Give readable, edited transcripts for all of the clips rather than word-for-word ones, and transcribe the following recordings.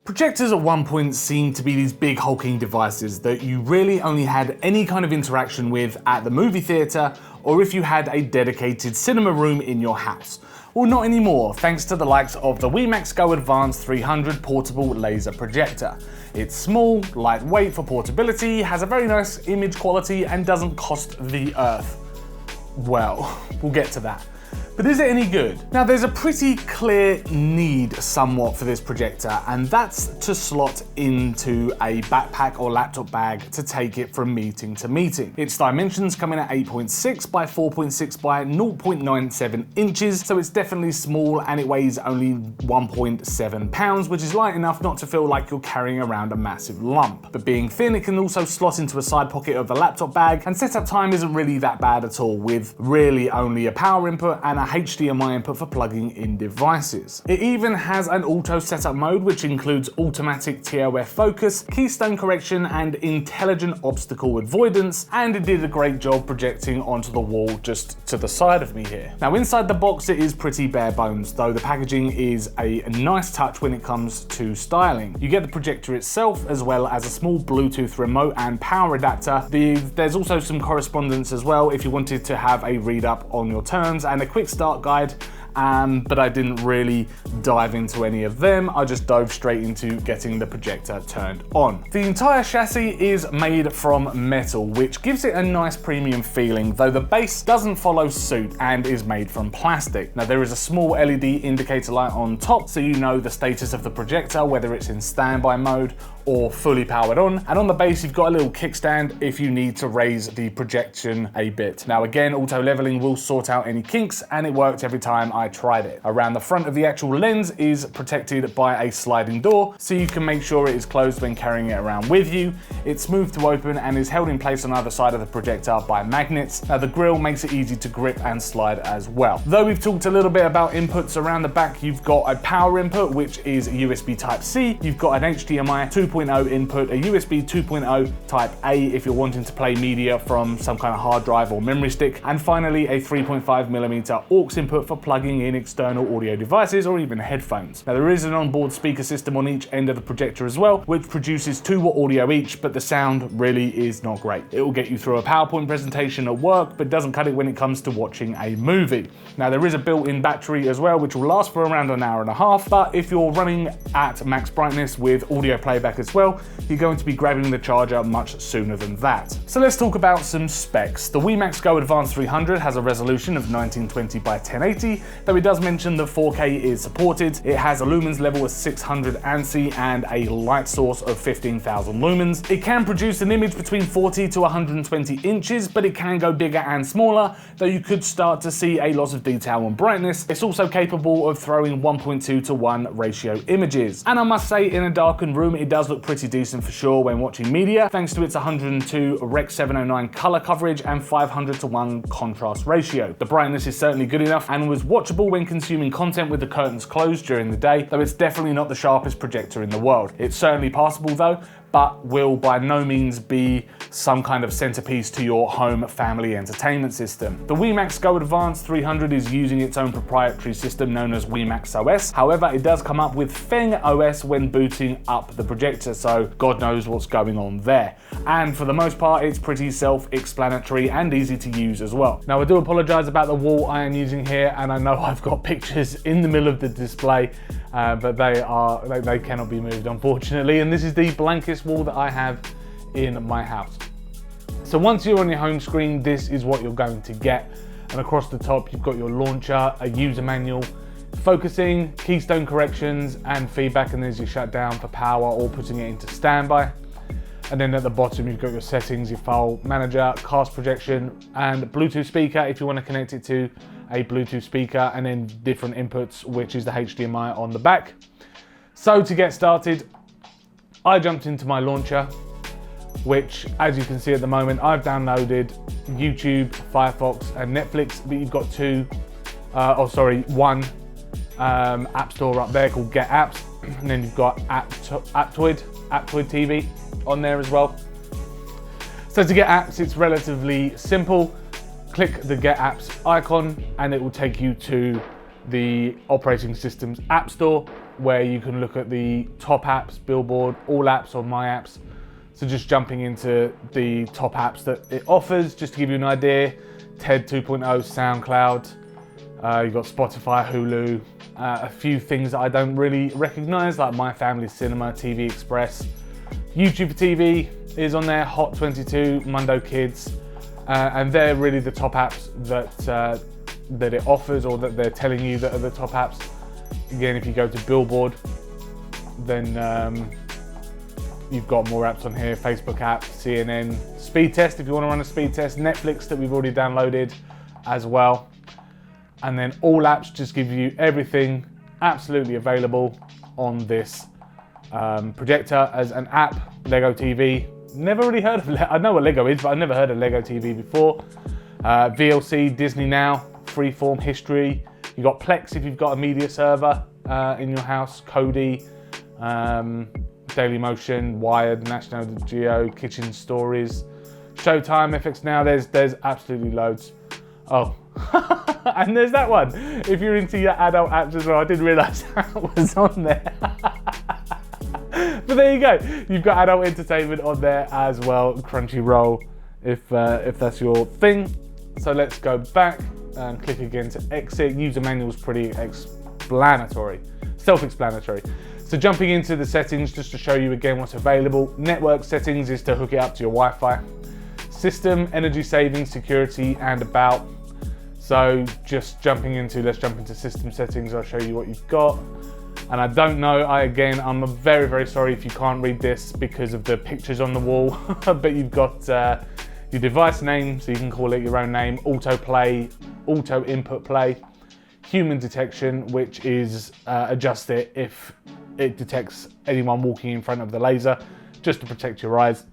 Projectors at one point seemed to be these big hulking devices that you really only had any kind of interaction with at the movie theatre or if you had a dedicated cinema room in your house. Well, not anymore, thanks to the likes of the Wemax Go Advanced 300 portable laser projector. It's small, lightweight for portability, has a very nice image quality and doesn't cost the earth. Well, we'll get to that. But is it any good? Now, there's a pretty clear need somewhat for this projector, and that's to slot into a backpack or laptop bag to take it from meeting to meeting. Its dimensions come in at 8.6 by 4.6 by 0.97 inches, so it's definitely small and it weighs only 1.7 pounds, which is light enough not to feel like you're carrying around a massive lump. But being thin, it can also slot into a side pocket of the laptop bag, and setup time isn't really that bad at all, with really only a power input and a HDMI input for plugging in devices. It even has an auto setup mode which includes automatic TOF focus, keystone correction and intelligent obstacle avoidance, and it did a great job projecting onto the wall just to the side of me here. Now inside the box it is pretty bare bones, though the packaging is a nice touch when it comes to styling. You get the projector itself as well as a small Bluetooth remote and power adapter. There's also some correspondence as well if you wanted to have a read up on your terms and a quick start guide, but I didn't really dive into any of them. I just dove straight into getting the projector turned on. The entire chassis is made from metal, which gives it a nice premium feeling, though the base doesn't follow suit and is made from plastic. Now there is a small LED indicator light on top so you know the status of the projector, whether it's in standby mode or fully powered on. And on the base you've got a little kickstand if you need to raise the projection a bit. Now again, auto leveling will sort out any kinks and it worked every time I tried it. Around the front of the actual lens is protected by a sliding door so you can make sure it is closed when carrying it around with you. It's smooth to open and is held in place on either side of the projector by magnets. Now the grille makes it easy to grip and slide as well. Though we've talked a little bit about inputs around the back, you've got a power input which is USB Type-C, you've got an HDMI 2.0 input, a USB 2.0 Type A if you're wanting to play media from some kind of hard drive or memory stick, and finally a 3.5mm aux input for plugging in external audio devices or even headphones. Now there is an onboard speaker system on each end of the projector as well, which produces 2 watt audio each, but the sound really is not great. It will get you through a PowerPoint presentation at work, but doesn't cut it when it comes to watching a movie. Now there is a built-in battery as well, which will last for around an hour and a half, but if you're running at max brightness with audio playback as well, you're going to be grabbing the charger much sooner than that. So let's talk about some specs. The Wemax Go Advanced 300 has a resolution of 1920 by 1080, though it does mention that 4K is supported. It has a lumens level of 600 ANSI and a light source of 15,000 lumens. It can produce an image between 40 to 120 inches, but it can go bigger and smaller, though you could start to see a loss of detail and brightness. It's also capable of throwing 1.2 to 1 ratio images. And I must say, in a darkened room, it does look pretty decent for sure when watching media, thanks to its 102 Rec 709 color coverage and 500 to 1 contrast ratio. The brightness is certainly good enough and was watchable when consuming content with the curtains closed during the day, though it's definitely not the sharpest projector in the world. It's certainly passable though, but will by no means be some kind of centerpiece to your home family entertainment system. The Wemax Go Advanced 300 is using its own proprietary system known as Wemax OS. However, it does come up with Feng OS when booting up the projector, so God knows what's going on there. And for the most part, it's pretty self-explanatory and easy to use as well. Now, I do apologize about the wall I am using here, and I know I've got pictures in the middle of the display, but they cannot be moved, unfortunately. And this is the blankest wall that I have in my house. So once you're on your home screen, this is what you're going to get. And across the top, you've got your launcher, a user manual, focusing, keystone corrections, and feedback, and there's your shutdown for power or putting it into standby. And then at the bottom, you've got your settings, your file manager, cast projection, and Bluetooth speaker if you want to connect it to a Bluetooth speaker, and then different inputs, which is the HDMI on the back. So to get started, I jumped into my launcher, which, as you can see at the moment, I've downloaded YouTube, Firefox, and Netflix, but you've got one app store up there called Get Apps, and then you've got Aptoid TV on there as well. So to get apps, it's relatively simple. Click the Get Apps icon, and it will take you to the operating system's app store. where you can look at the top apps, Billboard, all apps or my apps. So just jumping into the top apps that it offers, just to give you an idea, TED 2.0, SoundCloud, you've got Spotify, Hulu, a few things that I don't really recognize, like My Family Cinema, TV Express. YouTube for TV is on there, Hot 22, Mundo Kids, and they're really the top apps that it offers, or that they're telling you that are the top apps. Again, if you go to Billboard, then you've got more apps on here, Facebook app, CNN, speed test if you want to run a speed test, Netflix that we've already downloaded as well. And then all apps just give you everything absolutely available on this projector as an app. Lego TV, never really heard of I know what Lego is, but I've never heard of Lego TV before. VLC, Disney Now, Freeform, History. You've got Plex if you've got a media server in your house, Kodi, Daily Motion, Wired, National Geo, Kitchen Stories, Showtime, FX Now. There's absolutely loads. Oh, and there's that one. If you're into your adult apps as well, I didn't realise that was on there. But there you go. You've got adult entertainment on there as well, Crunchyroll, if that's your thing. So let's go back and click again to exit. User manual is pretty self-explanatory. So jumping into the settings, just to show you again what's available. Network settings is to hook it up to your Wi-Fi. System, energy saving, security, and about. So just let's jump into system settings. I'll show you what you've got. And I don't know, I'm very, very sorry if you can't read this because of the pictures on the wall, but you've got your device name, so you can call it your own name, autoplay, auto input play, human detection, which is adjust it if it detects anyone walking in front of the laser, just to protect your eyes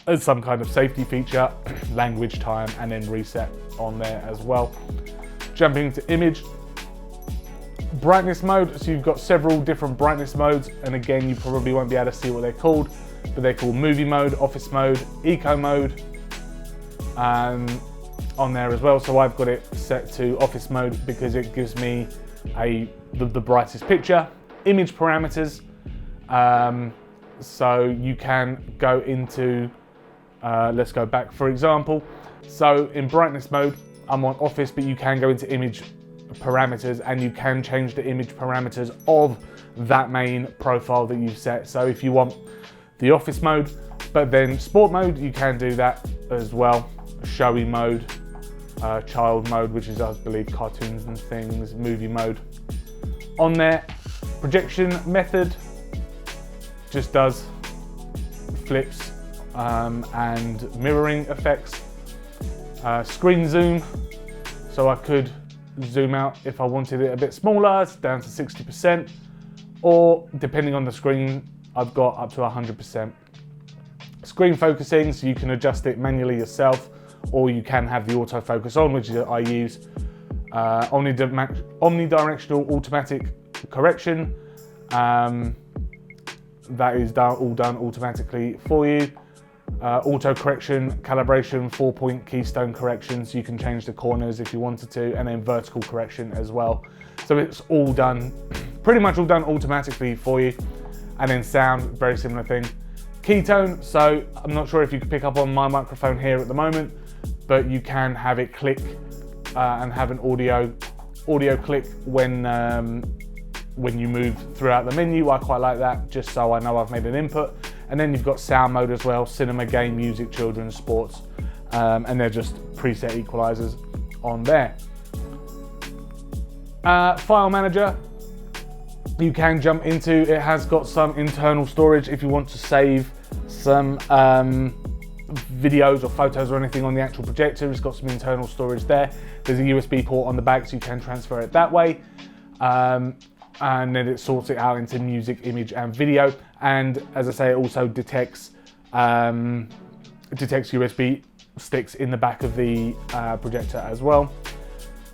as some kind of safety feature, language, time, and then reset on there as well. Jumping into image, brightness mode, so you've got several different brightness modes, and again, you probably won't be able to see what they're called, but they're called movie mode, office mode, eco mode, on there as well. So I've got it set to office mode because it gives me the brightest picture. Image parameters, so you can go into, let's go back for example. So in brightness mode, I'm on office, but you can go into image parameters and you can change the image parameters of that main profile that you've set. So if you want the office mode, but then sport mode, you can do that as well. Showy mode, child mode, which is I believe cartoons and things, movie mode on there. Projection method just does flips and mirroring effects. Screen zoom, so I could zoom out if I wanted it a bit smaller, it's down to 60%, or depending on the screen, I've got up to 100%. Screen focusing, so you can adjust it manually yourself, or you can have the autofocus on, which I use. Omnidirectional automatic correction, that is all done automatically for you. Auto correction, calibration, 4-point keystone correction, so you can change the corners if you wanted to, and then vertical correction as well. So it's all done, pretty much all done automatically for you. And then sound, very similar thing. Keytone, so I'm not sure if you can pick up on my microphone here at the moment, but you can have it click and have an audio click when you move throughout the menu. I quite like that, just so I know I've made an input. And then you've got sound mode as well, cinema, game, music, children's, sports, and they're just preset equalizers on there. File manager, you can jump into, it has got some internal storage if you want to save some videos or photos or anything on the actual projector. It's got some internal storage there. There's a USB port on the back, so you can transfer it that way. And then it sorts it out into music, image, and video. And as I say, it also detects USB sticks in the back of the projector as well.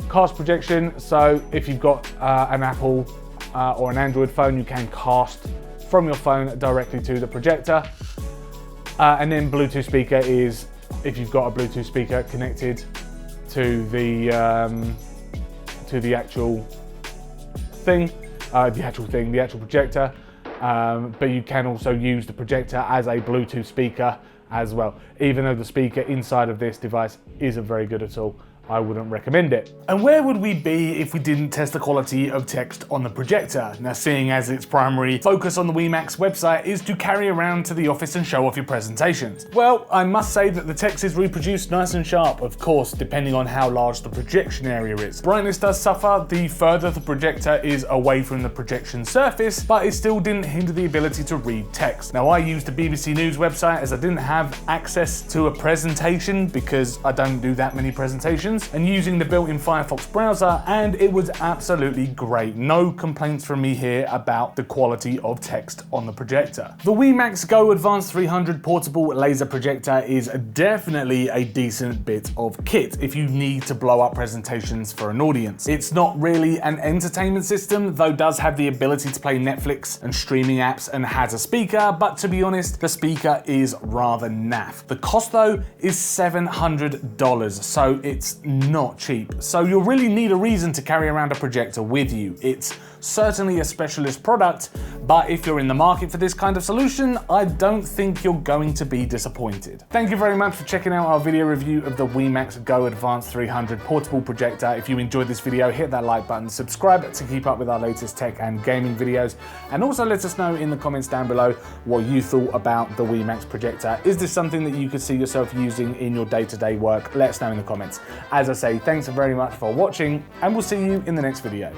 Cast projection, so if you've got an Apple or an Android phone, you can cast from your phone directly to the projector. And then Bluetooth speaker is if you've got a Bluetooth speaker connected to the actual thing. the actual projector, but you can also use the projector as a Bluetooth speaker as well. Even though the speaker inside of this device isn't very good at all, I wouldn't recommend it. And where would we be if we didn't test the quality of text on the projector? Now, seeing as its primary focus on the Wemax website is to carry around to the office and show off your presentations. Well, I must say that the text is reproduced nice and sharp, of course, depending on how large the projection area is. Brightness does suffer the further the projector is away from the projection surface, but it still didn't hinder the ability to read text. Now, I used the BBC News website as I didn't have access to a presentation because I don't do that many presentations, and using the built-in Firefox browser, and it was absolutely great. No complaints from me here about the quality of text on the projector. The Wemax Go Advanced 300 portable laser projector is definitely a decent bit of kit if you need to blow up presentations for an audience. It's not really an entertainment system, though does have the ability to play Netflix and streaming apps and has a speaker, but to be honest, the speaker is rather naff. The cost though is $700, so it's not cheap. So you'll really need a reason to carry around a projector with you. It's certainly a specialist product, but if you're in the market for this kind of solution, I don't think you're going to be disappointed. Thank you very much for checking out our video review of the Wemax Go Advanced 300 portable projector. If you enjoyed this video, hit that like button, subscribe to keep up with our latest tech and gaming videos, and also let us know in the comments down below what you thought about the Wemax projector. Is this something that you could see yourself using in your day-to-day work? Let us know in the comments. As I say, thanks very much for watching, and we'll see you in the next video.